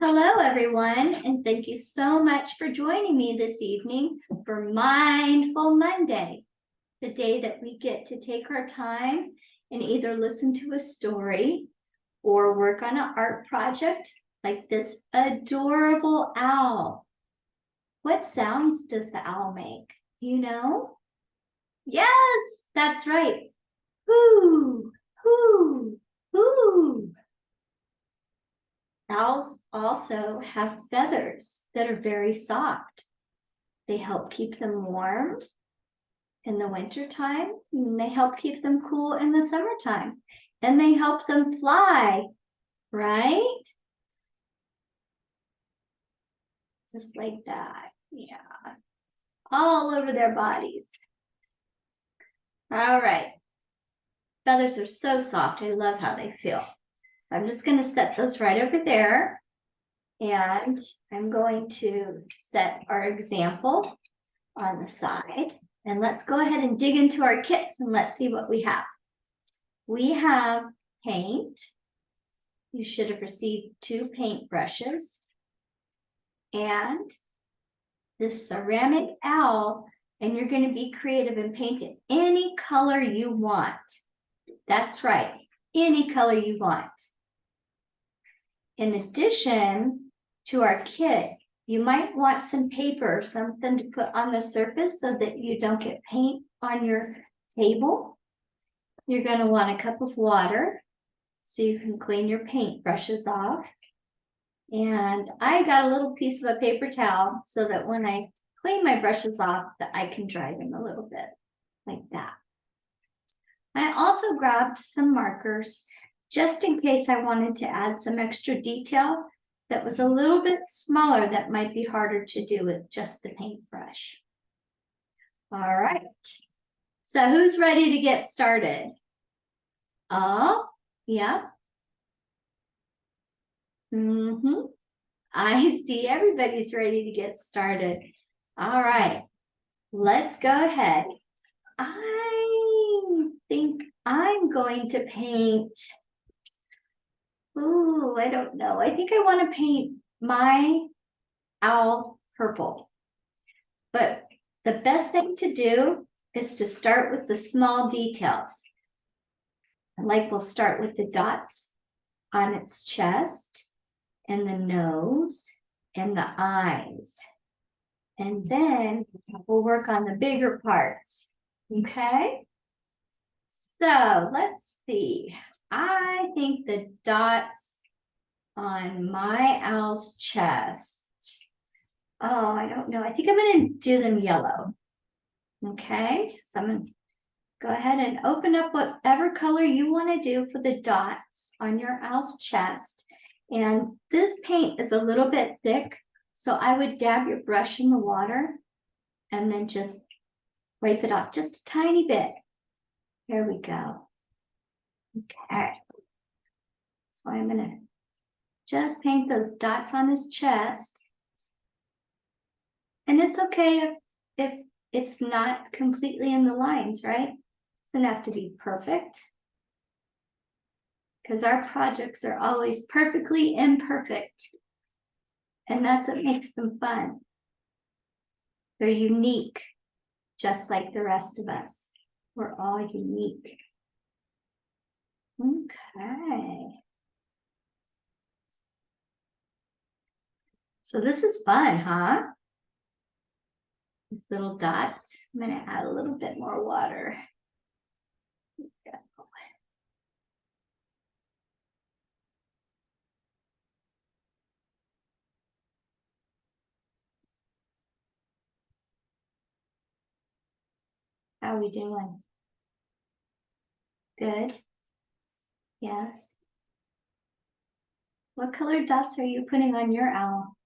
Hello, everyone, and thank you so much for joining me this evening for Mindful Monday, the day that we get to take our time and either listen to a story or work on an art project like this adorable owl. What sounds does the owl make? You know? Yes, that's right. Hoo, hoo, hoo. Owls also have feathers that are very soft. They help keep them warm in the wintertime, and they help keep them cool in the summertime, and they help them fly, right? Just like that, yeah. All over their bodies. All right. Feathers are so soft. I love how they feel. I'm just going to set those right over there. And I'm going to set our example on the side. And let's go ahead and dig into our kits and let's see what we have. We have paint. You should have received 2 paint brushes. And this ceramic owl, and you're going to be creative and paint it any color you want. That's right, any color you want. In addition to our kit, you might want some paper, something to put on the surface so that you don't get paint on your table. You're going to want a cup of water so you can clean your paint brushes off. And I got a little piece of a paper towel so that when I clean my brushes off, that I can dry them a little bit like that. I also grabbed some markers just in case I wanted to add some extra detail that was a little bit smaller that might be harder to do with just the paintbrush. All right, so who's ready to get started? Oh, yeah. I see everybody's ready to get started. All right, let's go ahead. I think I'm going to paint. Ooh, I don't know. I think I want to paint my owl purple. But the best thing to do is to start with the small details. Like we'll start with the dots on its chest and the nose and the eyes. And then we'll work on the bigger parts. Okay? So let's see. I think the dots on my owl's chest. Oh, I don't know. I think I'm going to do them yellow. Okay, so I'm going to go ahead and open up whatever color you want to do for the dots on your owl's chest. And this paint is a little bit thick, so I would dab your brush in the water and then just wipe it off just a tiny bit. There we go. Okay. So I'm going to just paint those dots on his chest. And it's okay if it's not completely in the lines, right? It doesn't have to be perfect. Because our projects are always perfectly imperfect. And that's what makes them fun. They're unique, just like the rest of us. We're all unique. Okay. So this is fun, huh? These little dots. I'm going to add a little bit more water. How are we doing? Good? Yes. What colored dots are you putting on your owl?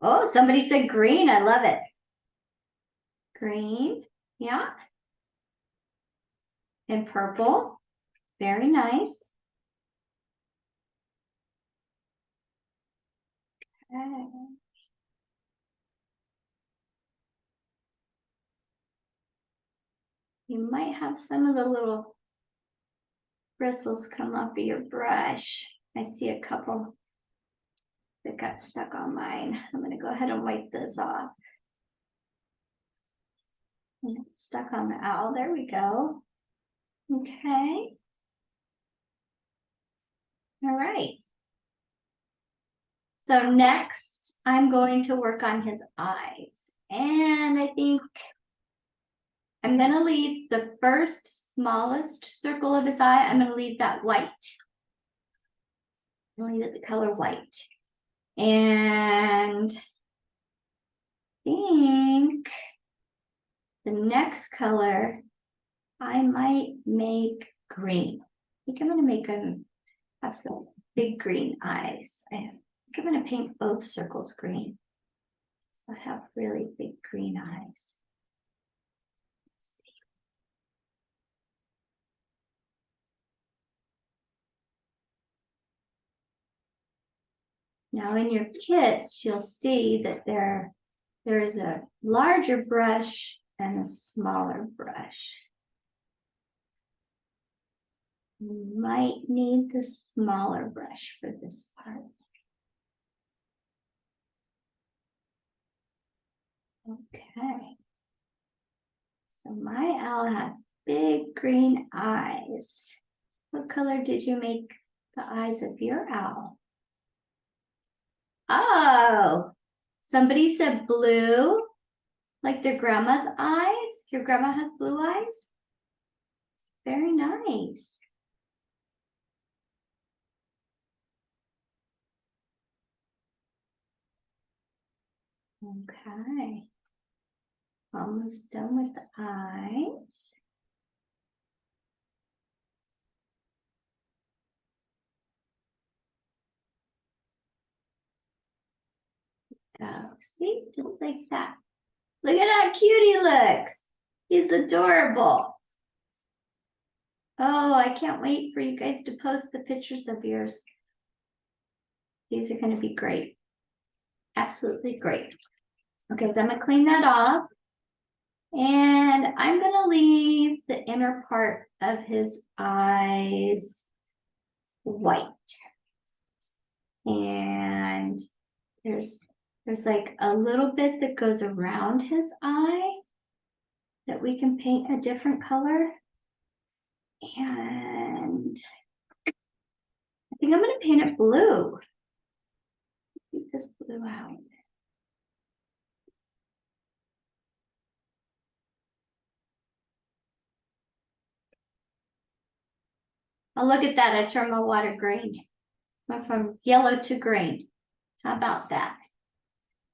Oh, somebody said green. I love it. Green, yeah. And purple, very nice. Okay. You might have some of the little bristles come off of your brush. I see a couple that got stuck on mine. I'm gonna go ahead and wipe those off. And it's stuck on the owl, there we go. Okay. All right. So next, I'm going to work on his eyes. And I think I'm gonna leave the first smallest circle of his eye, I'm gonna leave that white. I'm gonna leave it the color white. And I think the next color, I might make green. I think I'm gonna make him have some big green eyes. I think I'm gonna paint both circles green. So I have really big green eyes. Now in your kits, you'll see that there is a larger brush and a smaller brush. You might need the smaller brush for this part. Okay. So my owl has big green eyes. What color did you make the eyes of your owl? Oh, somebody said blue, like their grandma's eyes. Your grandma has blue eyes? Very nice. Okay. Almost done with the eyes. Go. See, just like that. Look at how cute he looks. He's adorable. Oh, I can't wait for you guys to post the pictures of yours. These are going to be great. Absolutely great. Okay, so I'm going to clean that off. And I'm going to leave the inner part of his eyes white. And there's like a little bit that goes around his eye that we can paint a different color. And I think I'm going to paint it blue. Keep this blue out. Oh, look at that. I turned my water green. Went from yellow to green. How about that?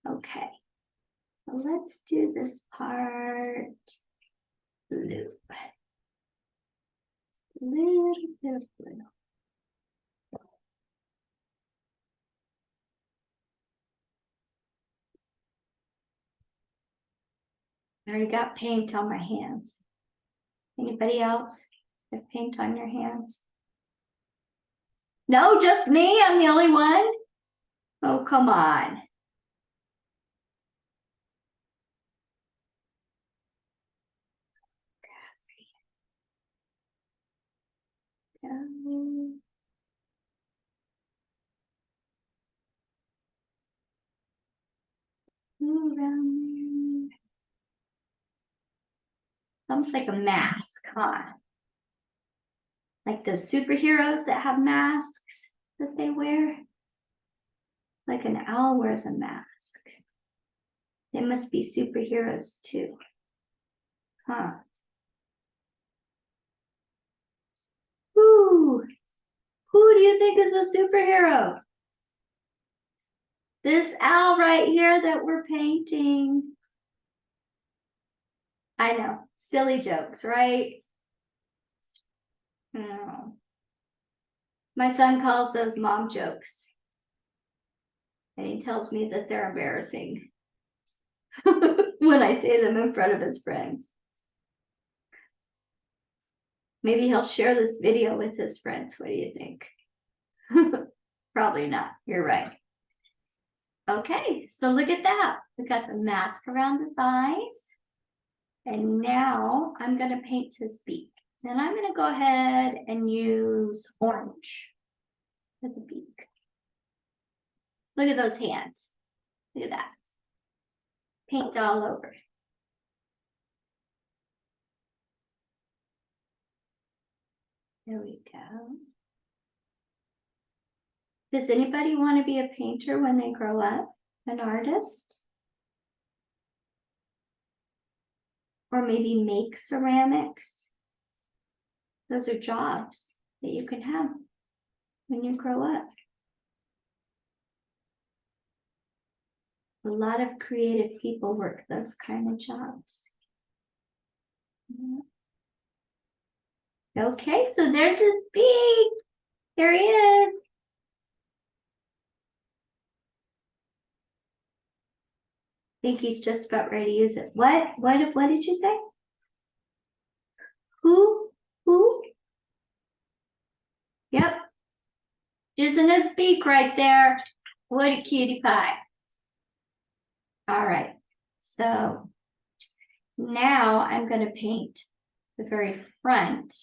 Okay. So let's do this part blue. A little bit of blue. I already got paint on my hands. Anybody else have paint on your hands? No, just me? I'm the only one? Oh, come on. Almost like a mask, huh? Like those superheroes that have masks that they wear. Like an owl wears a mask. They must be superheroes too. Huh? Who do you think is a superhero? This owl right here that we're painting. I know, silly jokes, right? No. My son calls those mom jokes. And he tells me that they're embarrassing when I say them in front of his friends. Maybe he'll share this video with his friends. What do you think? Probably not. You're right. Okay, so look at that. We got the mask around his eyes. And now I'm going to paint his beak. And I'm going to go ahead and use orange. for the beak. Look at those hands. Look at that. Paint all over. There we go. Does anybody want to be a painter when they grow up? An artist? Or maybe make ceramics? Those are jobs that you can have when you grow up. A lot of creative people work those kind of jobs. Okay, so there's his beak. Here he is. I think he's just about ready to use it. What did you say? Who? Yep. Using his beak right there. What a cutie pie. All right. So now I'm going to paint the very front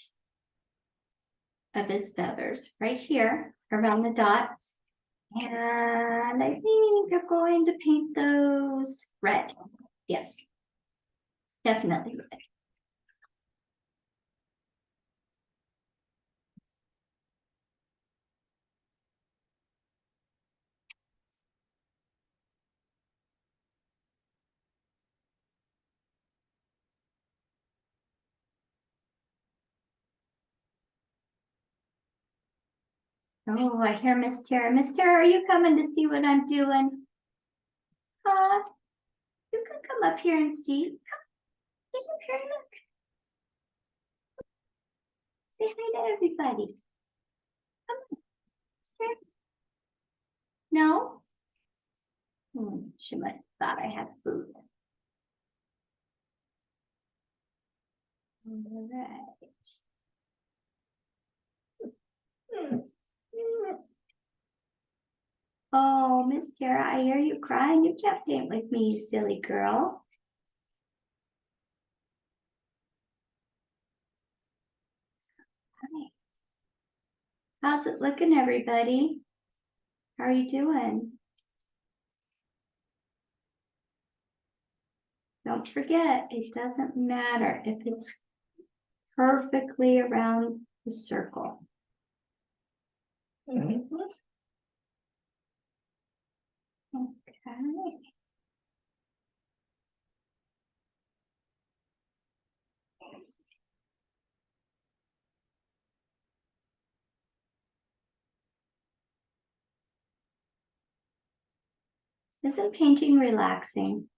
of his feathers right here around the dots. And I think I'm going to paint those red. Yes, definitely red. Oh, I hear Miss Tara. Miss Tara, are you coming to see what I'm doing? You can come up here and see. Get up here and look. Say hi to everybody. Come on, Miss Tara. No? She must have thought I had food. All right. Oh, Miss Tara, I hear you crying. You can't paint with me, you silly girl. Hi. How's it looking, everybody? How are you doing? Don't forget, it doesn't matter if it's perfectly around the circle. Okay. Isn't painting relaxing?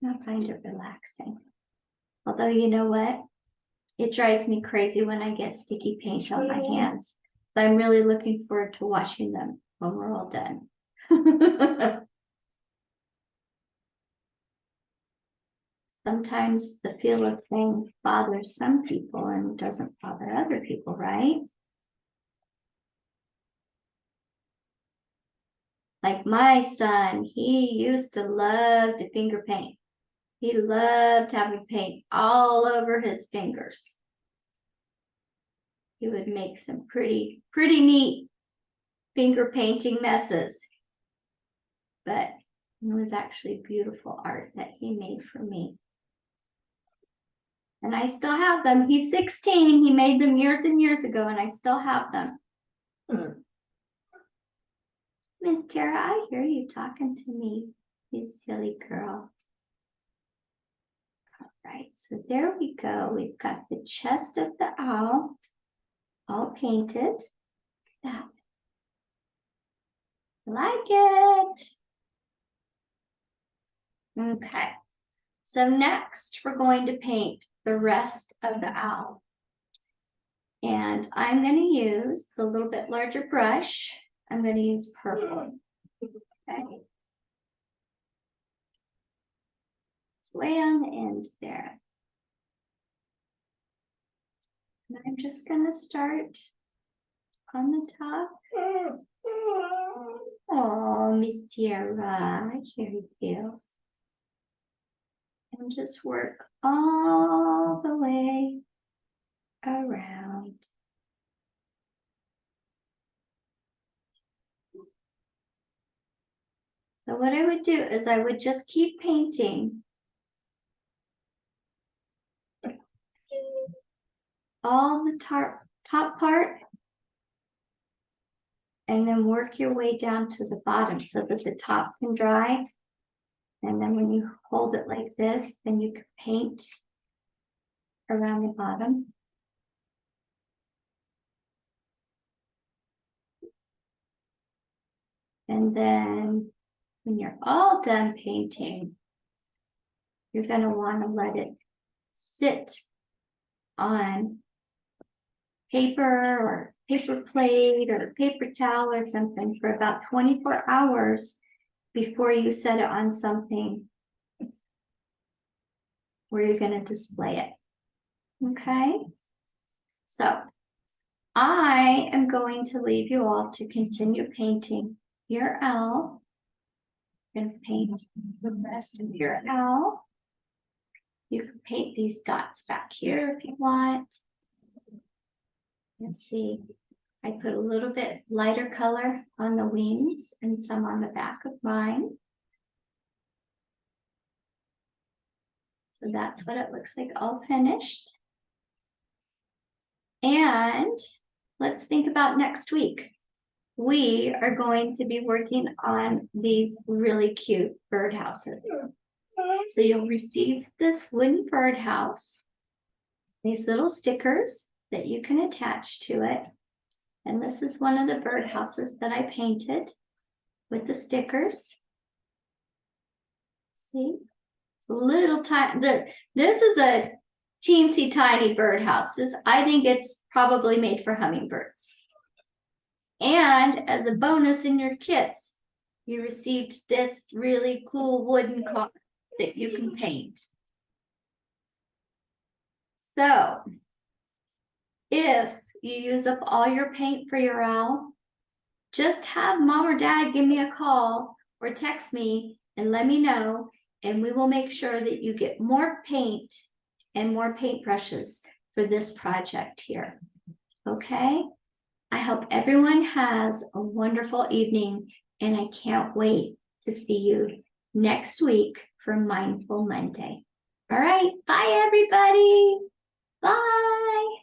I find it relaxing. Although, you know what? It drives me crazy when I get sticky paint on my hands. But I'm really looking forward to washing them when we're all done. Sometimes the feel of thing bothers some people and doesn't bother other people, right? Like my son, he used to love to finger paint. He loved having paint all over his fingers. He would make some pretty neat finger painting messes. But it was actually beautiful art that he made for me. And I still have them. He's 16. He made them years and years ago, and I still have them. Miss Tara, I hear you talking to me, you silly girl. All right, so there we go. We've got the chest of the owl all painted. That. Like it. Okay, so next we're going to paint the rest of the owl. And I'm going to use the little bit larger brush. I'm going to use purple. Okay. It's way on the end there. And I'm just going to start on the top. Oh, Miss Tara, I hear you. And just work all the way around. So what I would do is I would just keep painting all the top part, and then work your way down to the bottom so that the top can dry. And then when you hold it like this, then you can paint around the bottom. And then when you're all done painting, you're going to want to let it sit on paper or paper plate or paper towel or something for about 24 hours before you set it on something where you're going to display it. Okay, so I am going to leave you all to continue painting your owl. I'm going to paint the rest of your owl. You can paint these dots back here if you want. Let's see, I put a little bit lighter color on the wings and some on the back of mine. So that's what it looks like all finished. And let's think about next week. We are going to be working on these really cute birdhouses. So you'll receive this wooden birdhouse, these little stickers that you can attach to it. And this is one of the birdhouses that I painted with the stickers. See, it's a little tiny. This is a teensy tiny birdhouse. I think it's probably made for hummingbirds. And as a bonus in your kits, you received this really cool wooden car that you can paint. So if you use up all your paint for your owl, just have mom or dad give me a call or text me and let me know, and we will make sure that you get more paint and more paintbrushes for this project here. Okay? I hope everyone has a wonderful evening, and I can't wait to see you next week for Mindful Monday. All right, bye everybody. Bye.